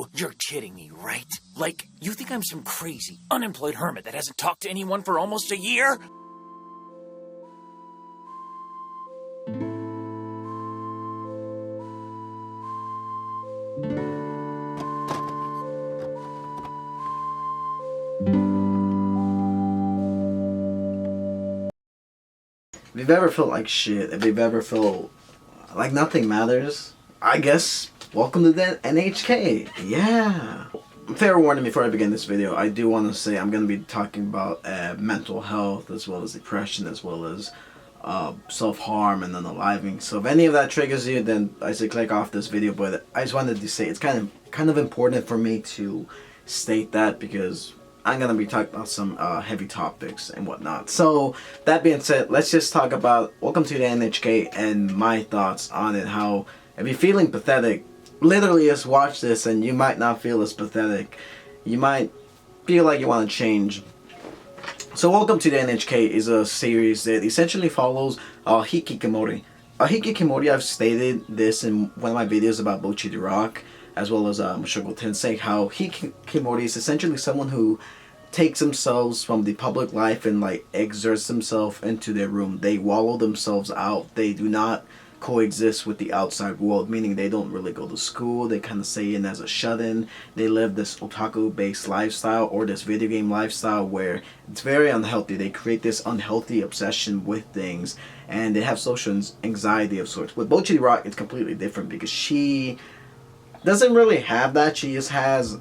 you. You're kidding me, right? Like, you think I'm some crazy, unemployed hermit that hasn't talked to anyone for almost a year? If you've ever felt like shit, if you've ever felt like nothing matters, I guess welcome to the NHK. Yeah. Fair warning before I begin this video, I do want to say I'm going to be talking about mental health as well as depression as well as self-harm and unaliving. So if any of that triggers you, then I say click off this video. But I just wanted to say it's kind of important for me to state that because I'm going to be talking about some heavy topics and whatnot. So that being said, let's just talk about welcome to the NHK and my thoughts on it. How if you're feeling pathetic, literally just watch this and you might not feel as pathetic. You might feel like you want to change. So welcome to the NHK is a series that essentially follows hikikomori. Hikikomori, I've stated this in one of my videos about Bocchi the Rock as well as Mushoku Tensei, how hikikomori is essentially someone who takes themselves from the public life and like exerts themselves into their room. They wallow themselves out. They do not coexist with the outside world, meaning they don't really go to school. They kind of stay in as a shut-in. They live this otaku-based lifestyle or this video game lifestyle where it's very unhealthy. They create this unhealthy obsession with things and they have social anxiety of sorts. With Bocchi the Rock, it's completely different because she doesn't really have that. She just has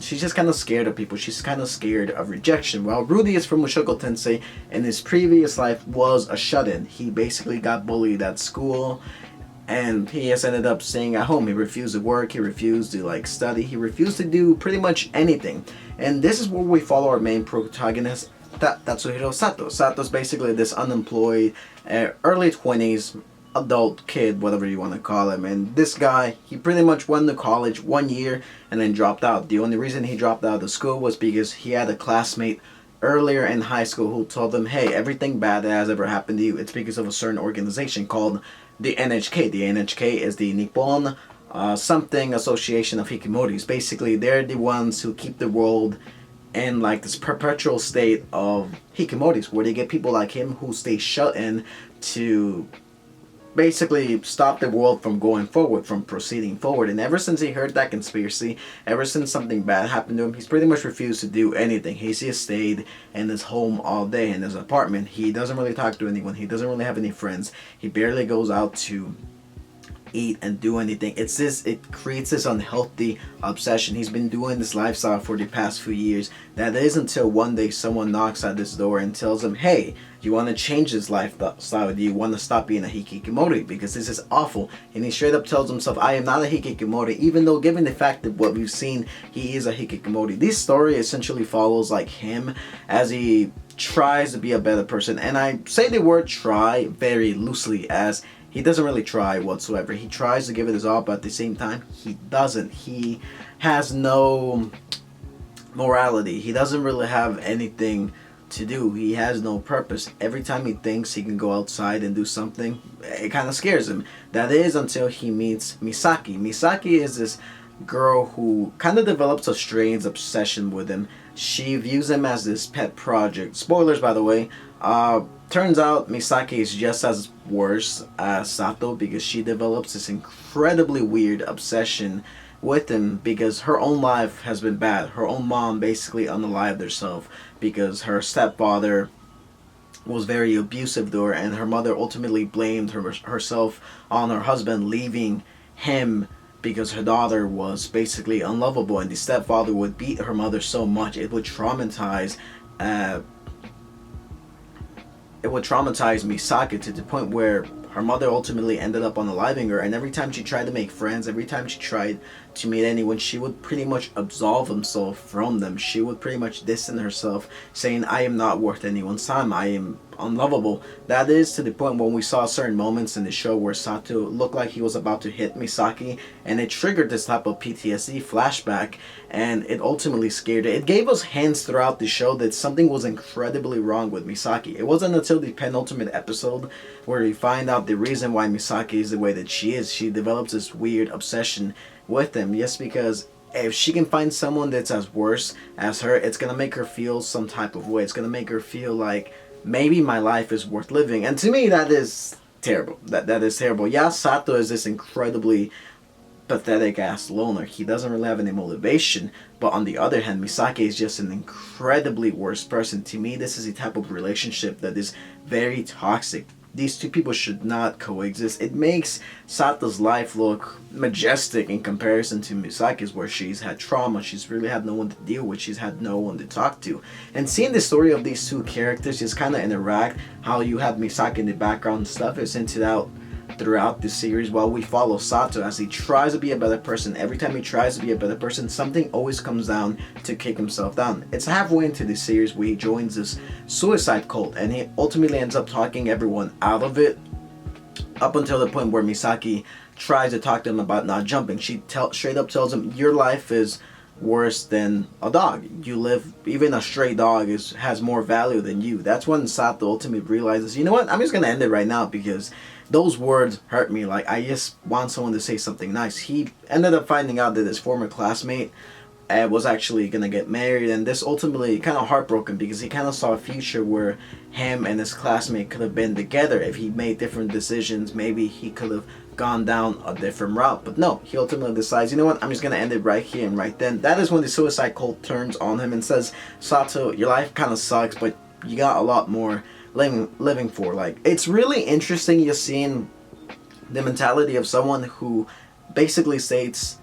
she's just kind of scared of people. She's kind of scared of rejection. While Rudy is from Mushoku Tensei, in his previous life was a shut-in. He basically got bullied at school and he has ended up staying at home. He refused to work, he refused to like study, he refused to do pretty much anything. And this is where we follow our main protagonist, Tatsuhiro Sato. Sato's basically this unemployed, early 20s adult kid, whatever you want to call him. And this guy, he pretty much went to college 1 year and then dropped out. The only reason he dropped out of school was because he had a classmate earlier in high school who told him, hey, everything bad that has ever happened to you, it's because of a certain organization called the NHK. The NHK is the Nippon something Association of Hikimoris. Basically, they're the ones who keep the world in like this perpetual state of hikimoris, where they get people like him who stay shut in to basically stop the world from going forward, from proceeding forward. And ever since he heard that conspiracy, ever since something bad happened to him, he's pretty much refused to do anything. He's just stayed in his home all day, in his apartment. He doesn't really talk to anyone. He doesn't really have any friends. He barely goes out to eat and do anything. It creates this unhealthy obsession. He's been doing this lifestyle for the past few years. That is until one day someone knocks at this door and tells him, hey, you want to change this lifestyle? Do you want to stop being a hikikomori? Because this is awful. And he straight up tells himself, I am not a hikikomori, even though given the fact that what we've seen, he is a hikikomori. This story essentially follows like him as he tries to be a better person. And I say the word try very loosely, as he doesn't really try whatsoever. He tries to give it his all, but at the same time, he doesn't. He has no morality. He doesn't really have anything to do. He has no purpose. Every time he thinks he can go outside and do something, it kind of scares him. That is until he meets Misaki. Misaki is this girl who kind of develops a strange obsession with him. She views him as this pet project. Spoilers, by the way. Turns out Misaki is just as worse as Sato, because she develops this incredibly weird obsession with him because her own life has been bad. Her own mom basically unalived herself because her stepfather was very abusive to her, and her mother ultimately blamed herself on her husband leaving him because her daughter was basically unlovable, and the stepfather would beat her mother so much it would traumatize Misaki to the point where her mother ultimately ended up unaliving her. And every time she tried to make friends, every time she tried to meet anyone, she would pretty much absolve herself from them. She would pretty much distance herself, saying, I am not worth anyone's time, I am unlovable. That is to the point when we saw certain moments in the show where Sato looked like he was about to hit Misaki, and it triggered this type of PTSD flashback, and it ultimately scared her. It gave us hints throughout the show that something was incredibly wrong with Misaki. It wasn't until the penultimate episode where we find out the reason why Misaki is the way that she is. She develops this weird obsession with him. Just because if she can find someone that's as worse as her, it's gonna make her feel some type of way. It's gonna make her feel like maybe my life is worth living. And to me, that is terrible. That is terrible. Yeah, Sato is this incredibly pathetic ass loner. He doesn't really have any motivation. But on the other hand, Misaki is just an incredibly worse person. To me, this is a type of relationship that is very toxic. These two people should not coexist. It makes Sato's life look majestic in comparison to Misaki's, where she's had trauma, she's really had no one to deal with, she's had no one to talk to. And seeing the story of these two characters just kind of interact, how you have Misaki in the background and stuff is hinted out throughout the series, while we follow Sato as he tries to be a better person. Every time he tries to be a better person, something always comes down to kick himself down. It's halfway into the series where he joins this suicide cult, and he ultimately ends up talking everyone out of it, up until the point where Misaki tries to talk to him about not jumping. She straight up tells him, your life is worse than a dog. You live, even a stray dog has more value than you. That's when Sato ultimately realizes, you know what, I'm just gonna end it right now, because those words hurt me. Like, I just want someone to say something nice. He ended up finding out that his former classmate was actually gonna get married, and this ultimately kind of heartbroken, because he kind of saw a future where him and his classmate could have been together. If he made different decisions, maybe he could have gone down a different route. But no, he ultimately decides, you know what, I'm just gonna end it right here and right then. That is when the suicide cult turns on him and says, Sato, your life kind of sucks, but you got a lot more living for. Like, it's really interesting just seeing the mentality of someone who basically states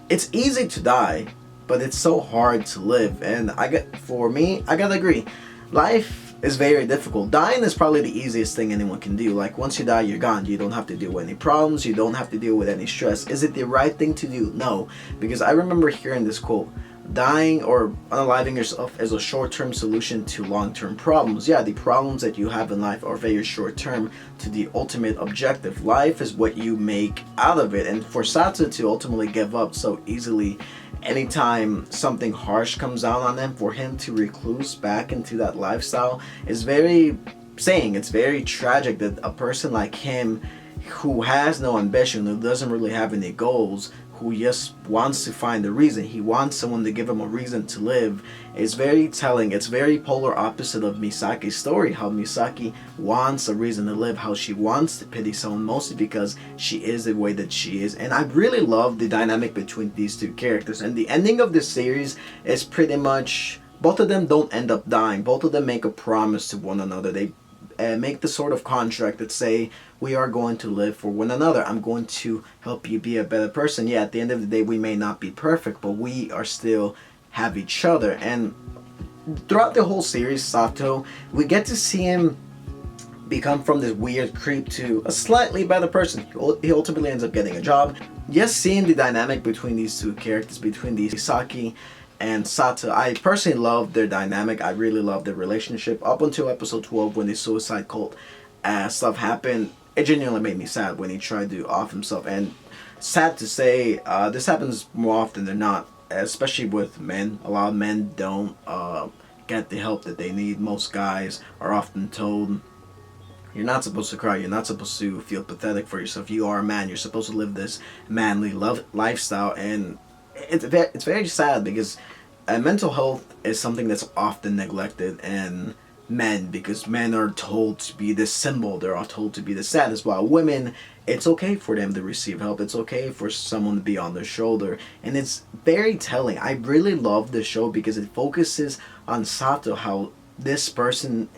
it's easy to die, but it's so hard to live. And for me, I gotta agree, life is very difficult. Dying is probably the easiest thing anyone can do. Like, once you die, you're gone. You don't have to deal with any problems, you don't have to deal with any stress. Is it the right thing to do? No, because I remember hearing this quote, dying or unaliving yourself is a short-term solution to long-term problems. Yeah, the problems that you have in life are very short-term to the ultimate objective. Life is what you make out of it. And for Sato to ultimately give up so easily anytime something harsh comes down on him, for him to recluse back into that lifestyle is very saying. It's very tragic that a person like him, who has no ambition, who doesn't really have any goals, who just wants to find a reason, he wants someone to give him a reason to live, is very telling. It's very polar opposite of Misaki's story, how Misaki wants a reason to live, how she wants to pity someone, mostly because she is the way that she is. And I really love the dynamic between these two characters. And the ending of this series is pretty much, both of them don't end up dying. Both of them make a promise to one another. They make the sort of contract that say, we are going to live for one another. I'm going to help you be a better person. Yeah, at the end of the day, we may not be perfect, but we are still have each other. And throughout the whole series, Sato, we get to see him become from this weird creep to a slightly better person. He ultimately ends up getting a job. Just seeing the dynamic between these two characters, between the Misaki and Sato, I personally love their dynamic. I really love their relationship up until episode 12, when the suicide cult stuff happened. It genuinely made me sad when he tried to off himself. And sad to say, this happens more often than not, especially with men. A lot of men don't get the help that they need. Most guys are often told, you're not supposed to cry, you're not supposed to feel pathetic for yourself, you are a man, you're supposed to live this manly lifestyle. And it's very sad, because mental health is something that's often neglected in men, because men are told to be this symbol, they're all told to be the saddest, while women, it's okay for them to receive help, it's okay for someone to be on their shoulder. And it's very telling. I really love this show because it focuses on Sato, how this person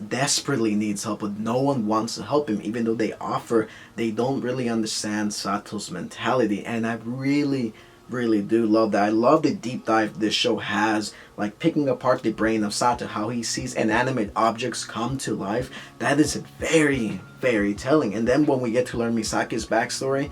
desperately needs help, but no one wants to help him. Even though they don't really understand Sato's mentality. And I really do love that. I love the deep dive this show has, like picking apart the brain of Sato, how he sees inanimate objects come to life. That is very telling. And then when we get to learn Misaki's backstory,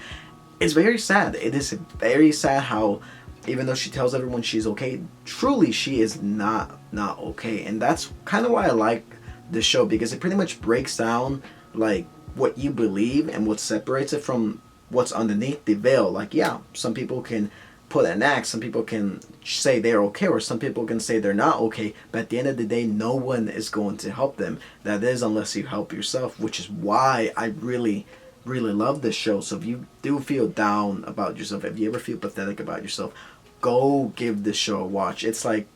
it's very sad. It is very sad how, even though she tells everyone she's okay, truly she is not okay. And that's kind of why I like this show, because it pretty much breaks down like what you believe and what separates it from what's underneath the veil. Like, yeah, some people can put an act, some people can say they're okay, or some people can say they're not okay, but at the end of the day, no one is going to help them. That is, unless you help yourself, which is why I really really love this show. So if you do feel down about yourself, if you ever feel pathetic about yourself, go give this show a watch. It's like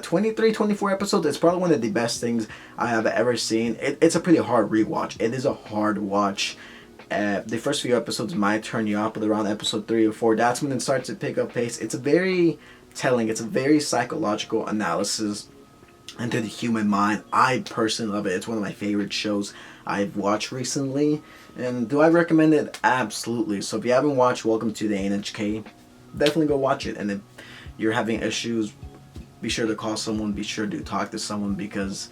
23, 24 episodes. It's probably one of the best things I have ever seen. It's a pretty hard rewatch. It is a hard watch. The first few episodes might turn you off, but around episode 3 or 4, that's when it starts to pick up pace. It's a very telling. It's a very psychological analysis into the human mind. I personally love it. It's one of my favorite shows I've watched recently. And do I recommend it? Absolutely. So if you haven't watched Welcome to the NHK, definitely go watch it. And if you're having issues, be sure to call someone. Be sure to talk to someone, because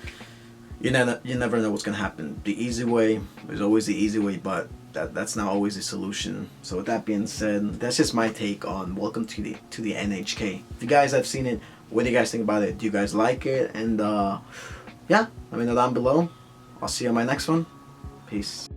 you never know what's gonna happen. The easy way, there's always the easy way, but that's not always the solution. So with that being said, that's just my take on Welcome to the NHK. If you guys have seen it, what do you guys think about it? Do you guys like it? And yeah, let me know down below. I'll see you on my next one. Peace.